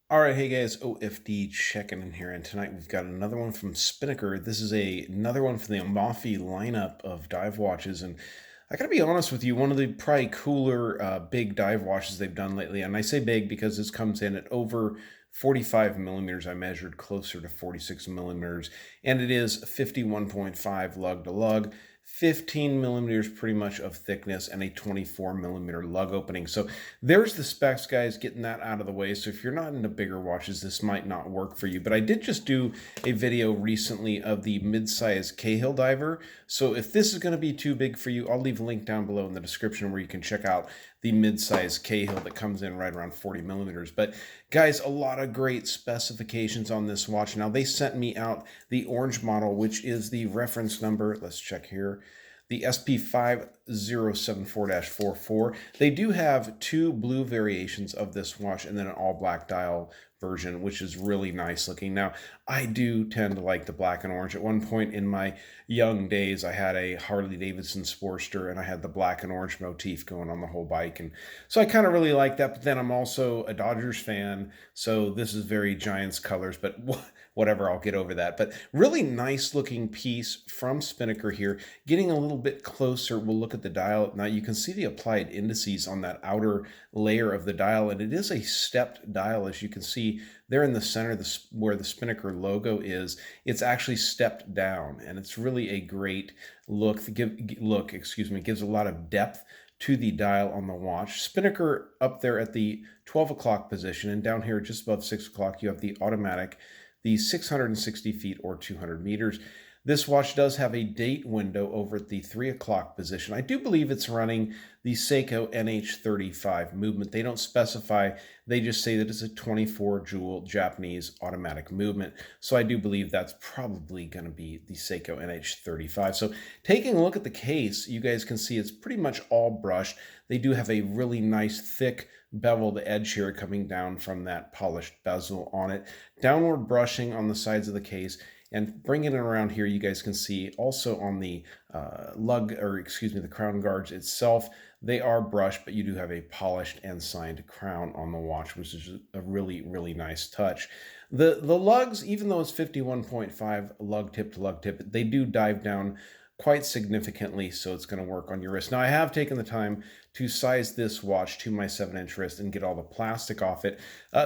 All right, hey guys, OFD checking in here, and tonight we've got another one from Spinnaker. This is another one from the Amalfi lineup of dive watches, and I gotta be honest with you, one of the probably cooler big dive watches they've done lately. And I say big because this comes in at over 45 millimeters. I measured closer to 46 millimeters, and it is 51.5 lug to lug. 15 millimeters pretty much of thickness and a 24 millimeter lug opening. So there's the specs, guys, getting that out of the way. So if you're not into bigger watches, this might not work for you. But I did just do a video recently of the mid-size Cahill diver. So if this is going to be too big for you, I'll leave a link down below in the description where you can check out the mid-size Cahill that comes in right around 40 millimeters. But guys, a lot of great specifications on this watch. Now they sent me out the orange model, which is the reference number. Let's check here. The SP5074-44. They do have two blue variations of this watch and then an all black dial version, which is really nice looking. Now, I do tend to like the black and orange. At one point in my young days, I had a Harley Davidson Sportster and I had the black and orange motif going on the whole bike. And so I kind of really like that. But then I'm also a Dodgers fan. So this is very Giants colors, but whatever, I'll get over that. But really nice looking piece from Spinnaker here. Getting a little bit closer, we'll look at the dial. Now you can see the applied indices on that outer layer of the dial, and it is a stepped dial. As you can see there in the center, where the Spinnaker logo is, it's actually stepped down, and it's really a great look. Gives a lot of depth to the dial on the watch. Spinnaker up there at the 12 o'clock position, and down here just above 6 o'clock, you have the automatic, the 660 feet or 200 meters. This watch does have a date window over at the 3 o'clock position. I do believe it's running the Seiko NH35 movement. They don't specify, they just say that it's a 24 jewel Japanese automatic movement. So I do believe that's probably going to be the Seiko NH35. So taking a look at the case, you guys can see it's pretty much all brushed. They do have a really nice thick beveled edge here coming down from that polished bezel on it. Downward brushing on the sides of the case. And bringing it around here, you guys can see also on the the crown guards itself, they are brushed, but you do have a polished and signed crown on the watch, which is a really, really nice touch. The lugs, even though it's 51.5 lug tip to lug tip, they do dive down quite significantly, so it's going to work on your wrist. Now, I have taken the time to size this watch to my 7-inch wrist and get all the plastic off it.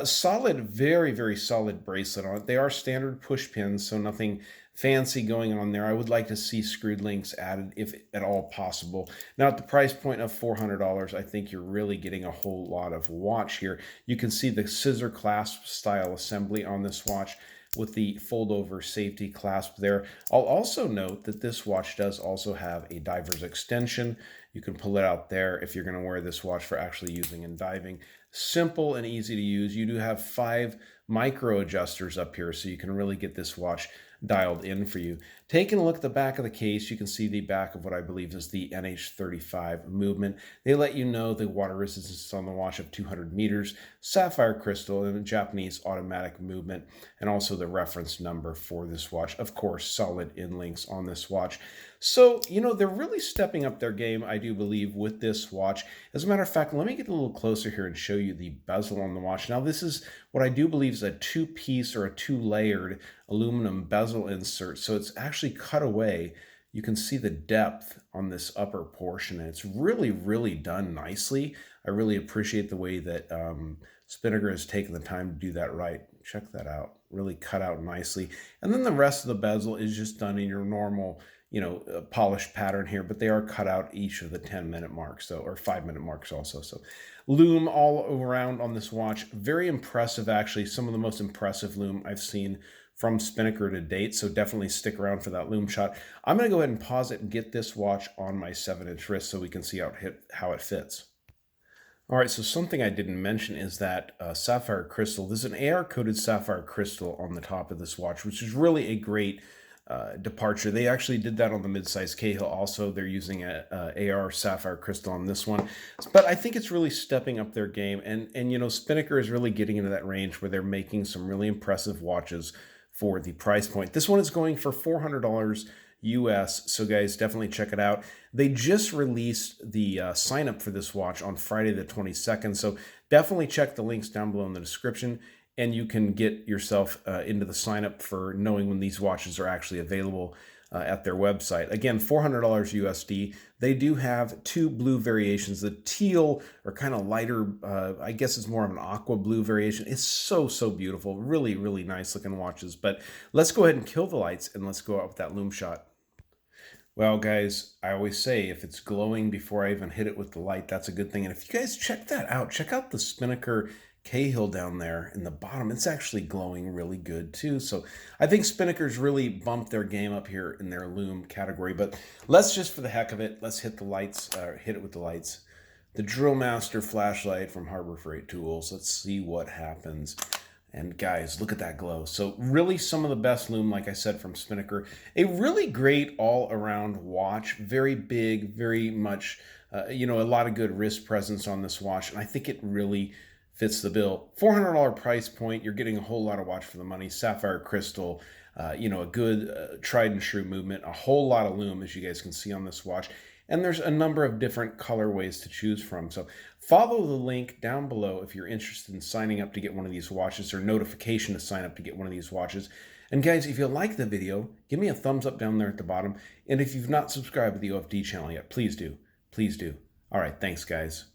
Solid, very, very solid bracelet on it. They are standard push pins, so nothing fancy going on there. I would like to see screwed links added if at all possible. Now, at the price point of $400, I think you're really getting a whole lot of watch here. You can see the scissor clasp style assembly on this watch with the fold-over safety clasp there. I'll also note that this watch does also have a diver's extension. You can pull it out there if you're going to wear this watch for actually using in diving. Simple and easy to use. You do have 5 micro adjusters up here, so you can really get this watch dialed in for you. Taking a look at the back of the case, you can see the back of what I believe is the NH35 movement. They let you know the water resistance on the watch of 200 meters, sapphire crystal, and a Japanese automatic movement, and also the reference number for this watch. Of course, solid inlinks on this watch. So, they're really stepping up their game, I do believe, with this watch. As a matter of fact, let me get a little closer here and show you the bezel on the watch. Now, this is what I do believe is a 2-piece or a 2-layered aluminum bezel insert. So it's actually cut away. You can see the depth on this upper portion, and it's really, really done nicely. I really appreciate the way that Spinnaker has taken the time to do that right. Check that out. Really cut out nicely. And then the rest of the bezel is just done in your normal polished pattern here, but they are cut out each of the 10-minute marks, or 5-minute marks also. So loom all around on this watch. Very impressive, actually. Some of the most impressive loom I've seen from Spinnaker to date, so definitely stick around for that loom shot. I'm going to go ahead and pause it and get this watch on my 7-inch wrist so we can see how it fits. All right, so something I didn't mention is that sapphire crystal. There's an AR-coated sapphire crystal on the top of this watch, which is really a great departure. They actually did that on the mid-size Cahill also. They're using a AR sapphire crystal on this one. But I think it's really stepping up their game. And Spinnaker is really getting into that range where they're making some really impressive watches for the price point. This one is going for $400 US, so guys, definitely check it out. They just released the sign up for this watch on Friday the 22nd, so definitely check the links down below in the description. and you can get yourself into the sign up for knowing when these watches are actually available at their website. Again, $400 USD. They do have two blue variations. The teal or kind of lighter, I guess it's more of an aqua blue variation. It's so, so beautiful. Really, really nice looking watches. But let's go ahead and kill the lights and let's go out with that Loom Shot. Well, guys, I always say if it's glowing before I even hit it with the light, that's a good thing. And if you guys check that out, check out the Spinnaker Cahill down there in the bottom. It's actually glowing really good too. So I think Spinnaker's really bumped their game up here in their Loom category. But let's just, for the heck of it, let's hit the lights, hit it with the lights. The Drill Master flashlight from Harbor Freight Tools. Let's see what happens. And guys, look at that glow. So really some of the best Loom, like I said, from Spinnaker. A really great all-around watch. Very big, very much, you know, a lot of good wrist presence on this watch. And I think it really fits the bill. $400 price point. You're getting a whole lot of watch for the money. Sapphire crystal, you know, a good tried and true movement. A whole lot of Loom, as you guys can see on this watch. And there's a number of different colorways to choose from. So follow the link down below if you're interested in signing up to get one of these watches, or notification to sign up to get one of these watches. And guys, if you like the video, give me a thumbs up down there at the bottom. And if you've not subscribed to the OFD channel yet, please do. Please do. All right, thanks, guys.